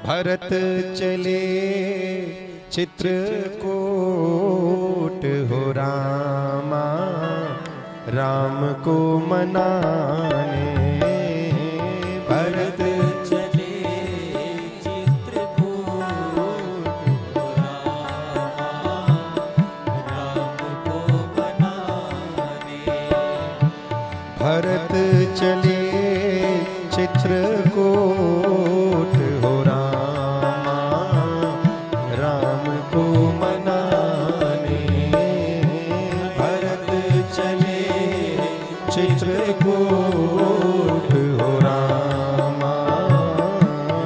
भरत चले चित्रकूट हो रामा, राम को मनाने। भरत चले चित्रकूट हो रामा, राम को मनाने। भरत चले चित्रकूट हो रामा, राम को मनाने। भरत चले चित्रकूट हो रामा,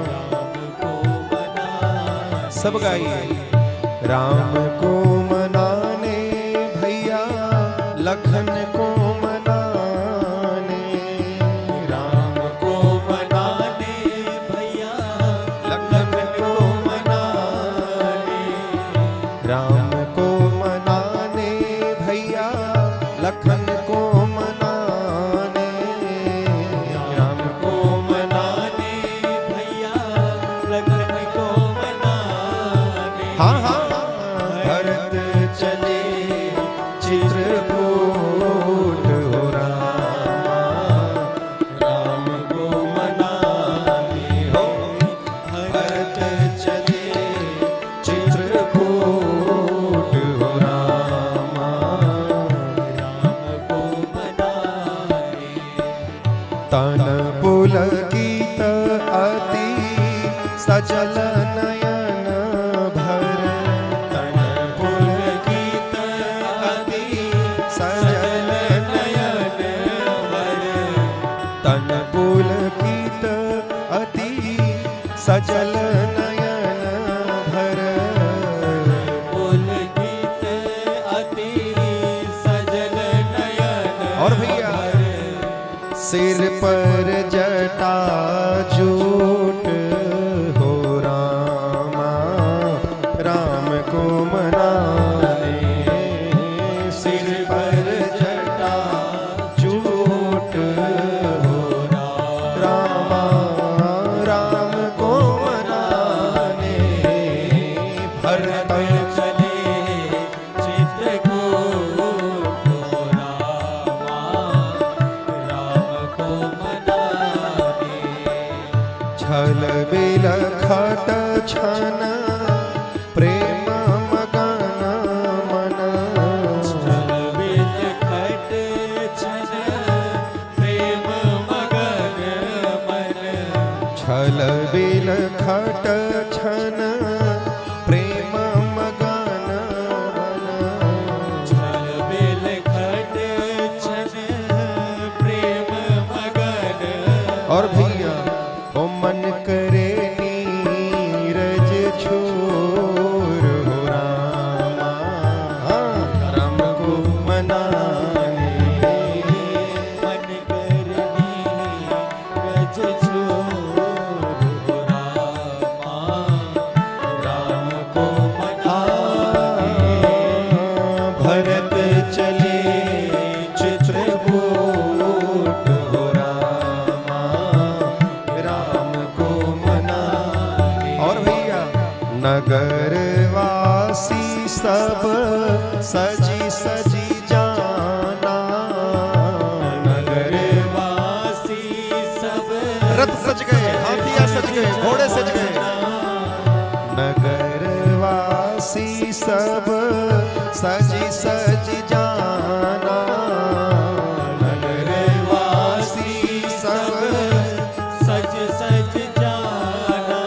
राम को मनाने। सब गाइए। राम को मनाने भैया, लखन को मनाने। राम को मनाने भैया, लखन को मनाने। राम को मनाने भैया, लखन को मनाने। राम को मनाने भैया, लखन को मनाने। हाँ हाँ। भरत चले चित्रकूट हो रामा, राम को मनाने। हो भरत चले चित्रकूट हो रामा, राम को मनाने। तन पुलकित अति सजल नयन भर। तन पुलकित अति सजल नयन भर। तन पुलकित अति सजल नयन भर। पुलकित अति सजल नयन। और भैया सिर पर जटा जूट हो रामा, राम को मनाने। सिर पर जटा जूट हो रामा, राम को मनाने। भरत चले चित्रकूट हो रामा, राम को मनाने। छल बिलखत छन प्रेम मगन मन। छल बिलखत छन प्रेम मगन मन। छल बिलखत छन प्रेम मगन मन। छल बिलखत छन प्रेम मगन। और भैया ओ मन करे नीरज छोर हो रामा, राम को मनाने। मन करनी रज छोर हो रामा, राम को मनाने। भरत चले चित्रकूट हो रामा, राम को मनाने। और भैया नगर वासी सब सजी सजी जाना। नगर वासी सब रथ सज गए, हाथिया सज गए, घोड़े सज गए। नगर वासी सब सजी सजी जाना। नगर वासी सब सज सज जाना।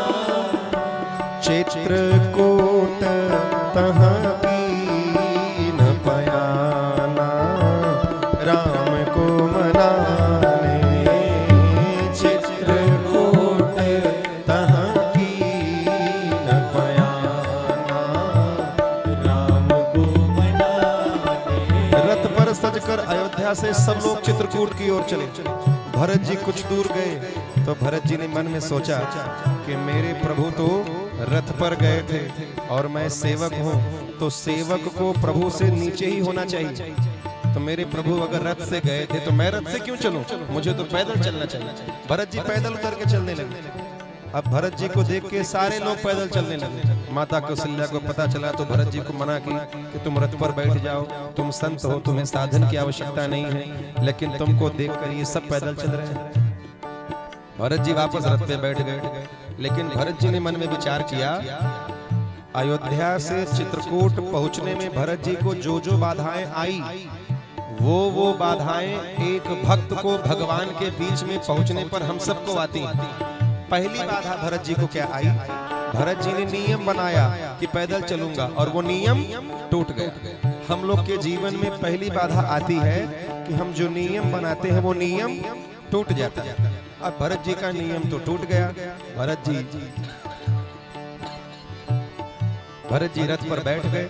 चित्रकूट तहाँ कीन पयाना, राम को मनाने। चित्रकूट तहाँ कीन पयाना, राम को मनाने। रथ पर सजकर अयोध्या से सब लोग चित्रकूट की ओर चले। भरत जी कुछ दूर गए तो भरत जी ने मन में सोचा कि मेरे प्रभु तो रथ पर गए थे और मैं सेवक हूँ, तो सेवक को प्रभु से नीचे ही होना चाहिए। तो मेरे प्रभु अगर रथ से गए थे तो मैं रथ से क्यों चलूं? मुझे तो पैदल चलना चाहिए। भरत जी पैदल उतर के चलने लगे। अब भरत जी को देख के सारे लोग पैदल चलने लगे। माता कौशल्या को पता चला तो भरत जी को मना की कि तुम रथ पर बैठ जाओ, तुम संत हो, तुम्हें साधन की आवश्यकता नहीं है, लेकिन तुमको देखकर ये सब पैदल चल रहे हैं। भरत जी वापस रथ पे बैठ गए, लेकिन भरत जी ने मन में विचार किया, अयोध्या से चित्रकूट पहुंचने में भरत जी को जो जो बाधाएं आई, वो बाधाएं एक भक्त को भगवान के बीच में पहुंचने पर हम सबको आती हैं। पहली बाधा भरत जी को क्या आई? भरत जी ने नियम बनाया कि पैदल चलूंगा, और वो नियम टूट गया। हम लोग के जीवन में पहली बाधा आती है कि हम जो नियम बनाते हैं वो नियम टूट जाता है। अब भरत जी का नियम तो टूट गया। भरत जी रथ पर बैठ गए,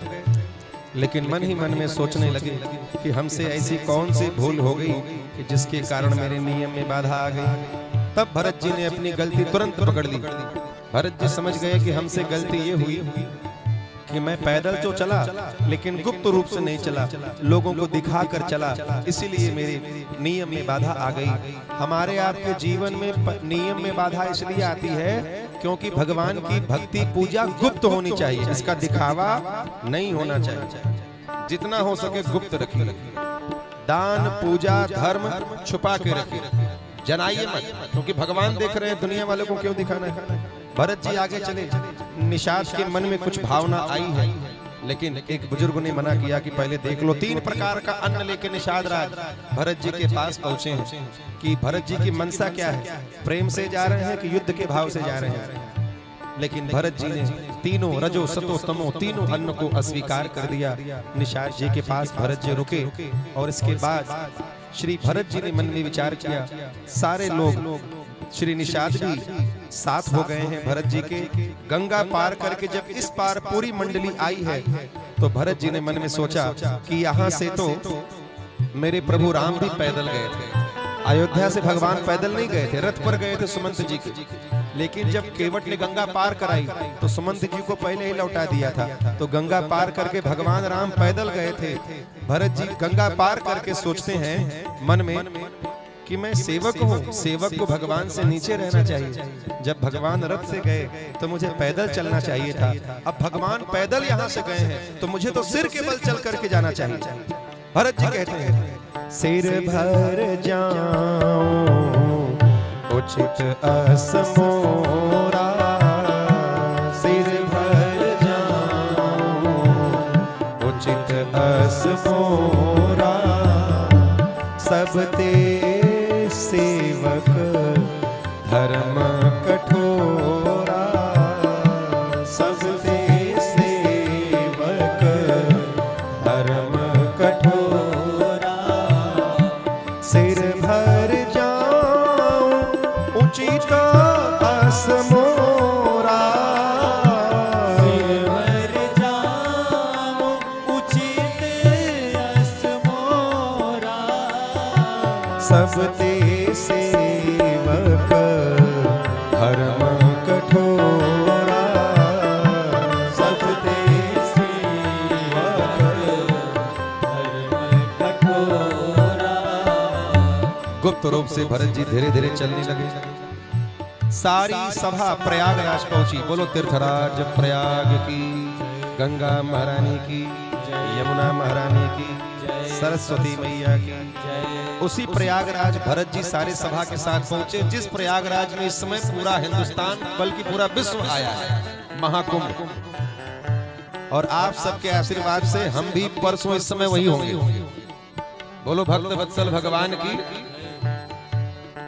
लेकिन मन ही मन में सोचने लगे कि हमसे ऐसी कौन सी भूल हो गई कि जिसके कारण मेरे नियम में बाधा आ गई। तब भरत जी ने अपनी गलती तुरंत पकड़ ली। भरत जी समझ गए कि हमसे गलती ये हुई कि मैं पैदल तो चला, लेकिन गुप्त रूप से नहीं चला, लोगों को दिखाकर चला, इसीलिए मेरे नियम में बाधा आ गई। हमारे आपके जीवन में नियम में बाधा इसलिए आती है क्योंकि भगवान की भक्ति पूजा गुप्त होनी चाहिए, इसका दिखावा नहीं होना चाहिए। जितना हो सके गुप्त रखिए। दान पूजा धर्म छुपा के रखिए, जनाइए मत, क्योंकि भगवान देख रहे हैं, दुनिया वालों को क्यों दिखाना है। भरत जी आगे चले। निषाद के मन में कुछ भावना आई है, लेकिन एक बुजुर्ग ने मना किया कि पहले देख लो। 3 प्रकार का अन्न लेके निषाद राज भरत जी के पास पहुंचे हैं कि भरत जी की मनसा क्या है, प्रेम से जा रहे हैं कि युद्ध के भाव से जा रहे हैं। लेकिन भरत जी ने तीनों रजो सतो तमो तीनों अन्न को अस्वीकार कर दिया। निषाद जी के पास भरत जी रुके, और इसके बाद श्री भरत जी ने मन में विचार किया, सारे लोग श्री निषाद भी साथ हो गए हैं भरत जी के। गंगा पार करके जब इस पार पूरी मंडली आई है, तो भरत जी ने मन में सोचा कि यहाँ से तो मेरे प्रभु राम भी पैदल गए थे। अयोध्या से भगवान पैदल नहीं गए थे, रथ पर गए थे सुमंत जी के। लेकिन जब केवट ने गंगा पार कराई तो सुमंत जी को पहले ही लौटा दिया था। तो गंगा पार करके भगवान राम पैदल गए थे। भरत जी गंगा पार करके सोचते हैं मन में कि मैं सेवक हूँ, सेवक को भगवान से नीचे रहना चाहिए। जब भगवान रथ से गए तो मुझे पैदल चलना चाहिए था। अब भगवान पैदल यहाँ से गए हैं तो मुझे तो सिर के बल चल करके जाना चाहिए। भरत जी कहते हैं, सिर भर जाऊं उचित असमोरा, सिर भर जाऊं उचित असमोरा, सब ते सेवक धर्म कठोरा, सब ते सेवक धर्म कठोरा, सिर भर जाऊं उचित असमोरा, सिर भर जाऊं उचित असमोरा, सब ते सेवक धर्म कठोरा, सब ते सेवक धर्म कठोरा। गुप्त रूप से भरत जी धीरे धीरे चलने लगे। सारी सभा प्रयागराज पहुंची। बोलो तीर्थराज प्रयाग की, गंगा महारानी की, यमुना महारानी की, सरस्वती मैया की। उसी प्रयागराज भरत जी सारे सभा के साथ पहुंचे, जिस प्रयागराज में इस समय पूरा हिंदुस्तान बल्कि पूरा विश्व आया है, महाकुंभ। और आप सबके आशीर्वाद से हम भी परसों इस समय वही होंगे। बोलो भक्त वत्सल भगवान की।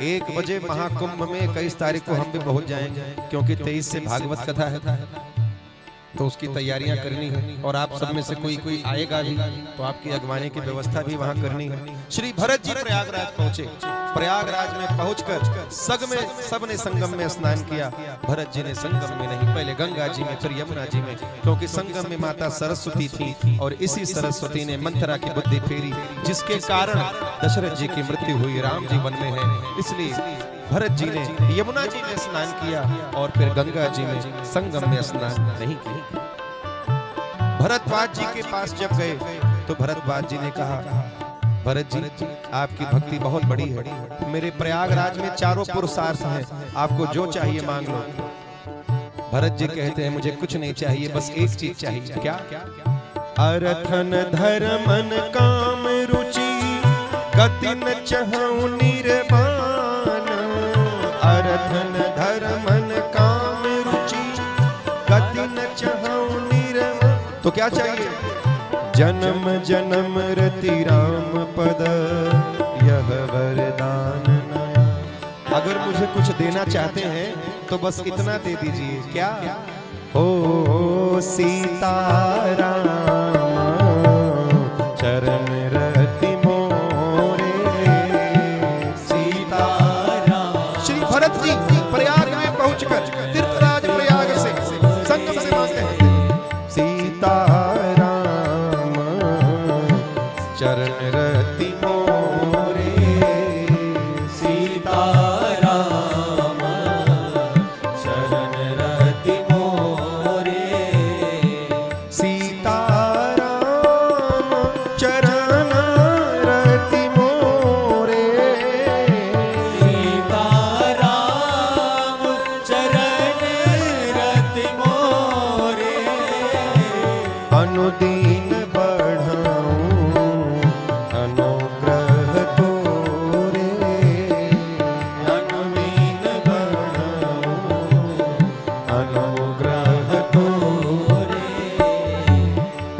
1 बजे महाकुंभ में 21 तारीख को हम भी पहुंच जाएंगे, क्योंकि 23 से भागवत कथा है, तो उसकी तैयारियां करनी है। और आप सब में से कोई आएगा भी तो आपकी अगवानी की व्यवस्था भी वहां करनी है। श्री भरत जी प्रयागराज पहुंचे। प्रयागराज में पहुंचकर सबने संगम में स्नान किया। भरत जी ने संगम में नहीं, पहले गंगा जी में फिर यमुना जी में, क्योंकि संगम में माता सरस्वती थी और इसी सरस्वती ने मंथरा की बुद्धि फेरी, जिसके कारण दशरथ जी की मृत्यु हुई, राम जी वन में है। इसलिए भरत जी ने यमुना जी में स्नान किया और फिर गंगा जी में संगम में स्नान नहीं किया। भरद्वाज जी के पास जब गए तो भरद्वाज जी ने कहा, भरत जी आपकी भक्ति बहुत बड़ी है। मेरे प्रयागराज में चारों पुरुषार्थ हैं, आपको जो चाहिए मांग लो। भरत जी कहते हैं मुझे कुछ नहीं चाहिए, बस एक चीज चाहिए। क्या? अरथन धर्मन काम रुचि गति न चहु निर्वाण। अरथन धर्मन काम रुचि गति न चहु निर्वाण। तो क्या चाहिए? जन्म जन्म रति राम पद यह वरदान नया। अगर मुझे कुछ देना चाहते हैं तो बस इतना दे दीजिए। क्या? हो सीताराम चरण रति मोरे। सीताराम। श्री भरत जी प्रयाग में पहुंचकर तीर्थराज प्रयाग से संगम से मांगते हैं सीताराम चरण रति मोरे। सीताराम चरण रति मोरे। सीताराम चरण रति मोरे। सीताराम चरण रति मोरे। अनुदीन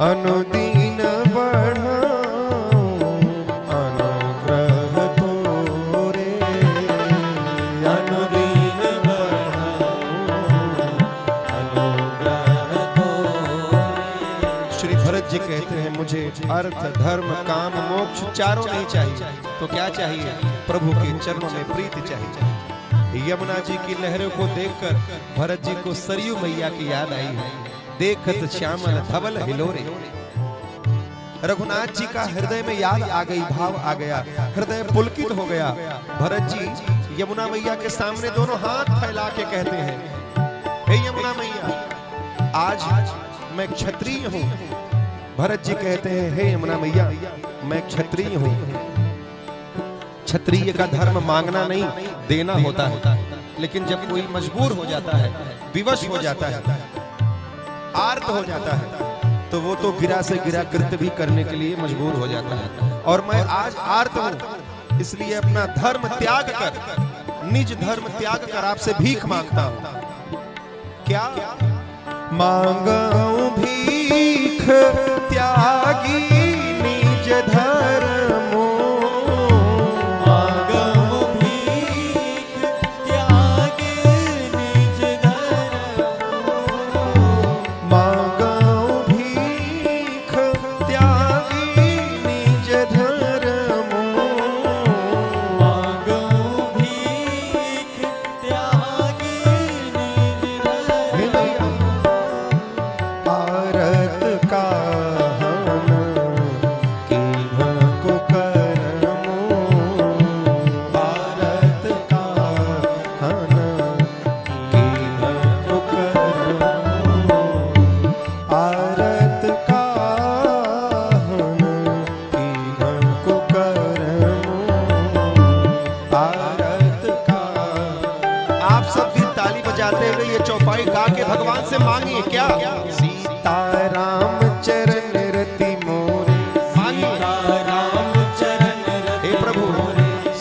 अनुदीन बढ़ाऊं अनुग्रह तोरे। अनुदीन बढ़ाऊं अनुग्रह तोरे। श्री भरत जी कहते हैं मुझे अर्थ धर्म काम मोक्ष चारों नहीं चाहिए। तो क्या चाहिए? प्रभु के चरणों में प्रीति चाहिए। यमुना जी की लहरों को देखकर भरत जी को सरयू मैया की याद आई है। देखत श्यामल धवल हिलोरे। रघुनाथ जी का हृदय में याद आ गई, भाव आ गया, हृदय पुलकित हो गया। भरत जी यमुना मैया के सामने दोनों हाथ फैला के कहते हैं हे यमुना मैया आज मैं क्षत्रिय हूँ। भरत जी कहते हैं हे यमुना मैया मैं क्षत्रिय हूँ। क्षत्रिय का धर्म मांगना नहीं देना होता है, लेकिन जब कोई मजबूर हो जाता है, विवश हो जाता है, आर्त हो जाता है, तो वो तो गिरा से गिरा कृत्य भी करने के लिए मजबूर हो जाता है। और मैं आज आर्त हूं, इसलिए अपना धर्म त्याग कर, निज धर्म त्याग कर आपसे भीख मांगता हूं। क्या? मांगू भीख त्यागी निज धर्म। मांगू भीख त्यागी निज धर्म। मांगू भीख त्यागी निज धर्म। मांगू भीख त्यागी निज धर्म। आरत काहन कीन्ह को करमो। आरत काहन कीन्ह को करमो। आरत काहन कीन्ह को करमो। आरत का। आप सब भी ताली बजाते हुए ये चौपाई गा के भगवान से मांगिए। क्या? सीताराम चरण रति मोरे। मांगिए सीताराम चरण रति हे प्रभु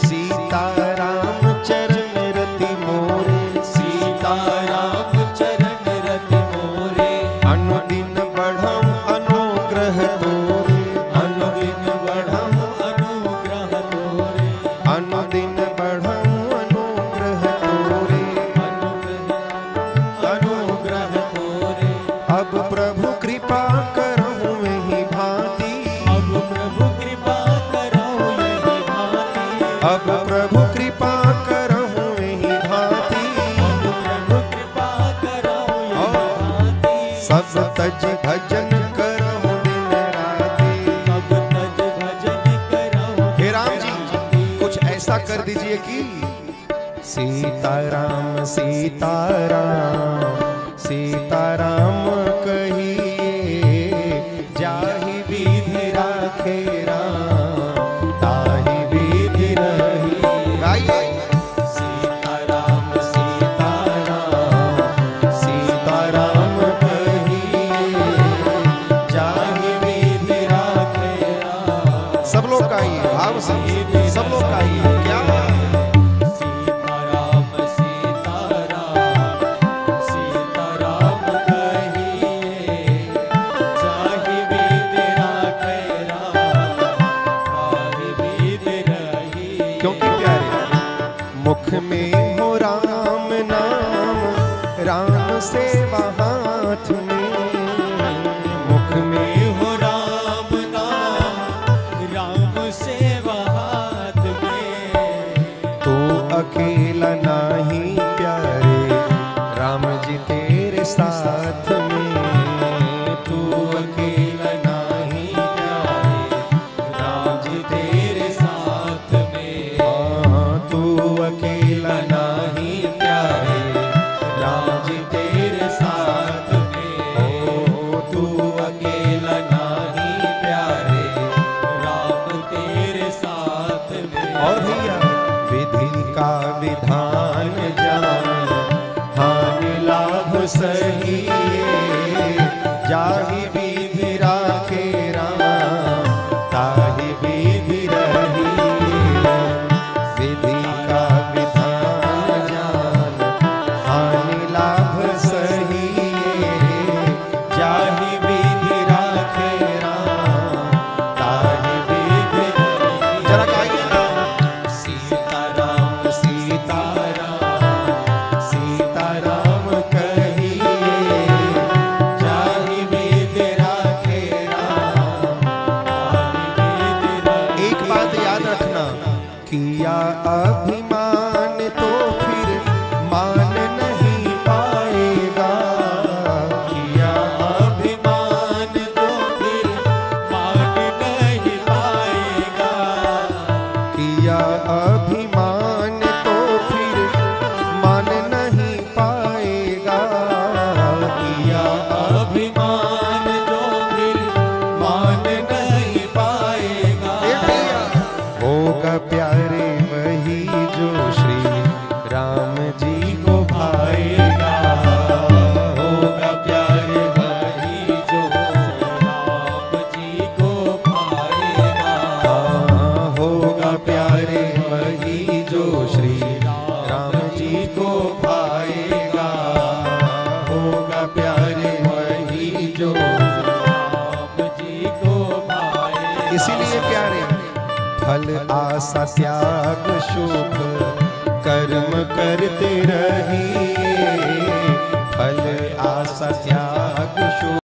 सीताराम चरण रति मोरे। सीताराम चरण रति मोरे। अनुदिन बढ़म अनुग्रह तोरे। अनुदिन बढ़म अनुग्रह तोरे। अनुदिन बढ़म अनुग्रह तोरे। अनुग्रह तोरे। अब प्रभु कृपा करहु एहि भांति। अब प्रभु कृपा करो यही भांति। अब प्रभु कृपा करहु एहि भांति। अब प्रभु कृपा करो यही भांति। सब तज भजन करहु दिन राति। सब तज भजन करो। हे राम जी कुछ ऐसा कर दीजिए कि सीताराम सीताराम सीताराम कहिए जाहि विधि राखे राम ताहि विधि रही। गाइए सीताराम सिवा हाथ में, मुख में हो राम नाम, राम सेवा हाथ में। तू अकेला नाही प्यारे, राम जी तेरे साथ में। तू अकेला नाही प्यारे, राम जी तेरे साथ में। तू अकेला नाही प्यारे, राम जी तेरे साथ में। तू अकेला नहीं प्यारे, राम तेरे साथ में। और भैया विधि का विधान जान, हानि लाभ सही, जाहि विधि राखे राम, ताहि विधि रही। विधि का विधान जान, हानि लाभ सही, जाहि विधि राखे राम, ताहि विधि रही। जरा गाइए ना। सीताराम सीताराम सीताराम कहिए, जाहि विधि राखे राम, ताहि विधि रही। एक बात याद रखना, किया अभिमान तो फिर मान नहीं पाएगा। किया अभिमान तो फिर मान नहीं पाएगा। किया अभिमान तो फिर मान नहीं पाएगा। किया अभिमान जो फिर मान नहीं पाएगा। होगा प्यारे वही जो श्री राम जी को भाएगा। होगा प्यारे वही जो राम जी को भाएगा। होगा प्यारे वही जो श्री राम जी को भाएगा। होगा प्यारे वही जो राम जी को भाएगा। इसीलिए प्यारे फल आशा त्याग शुभ कर्म करते रहिए। फल आशा त्याग शुभ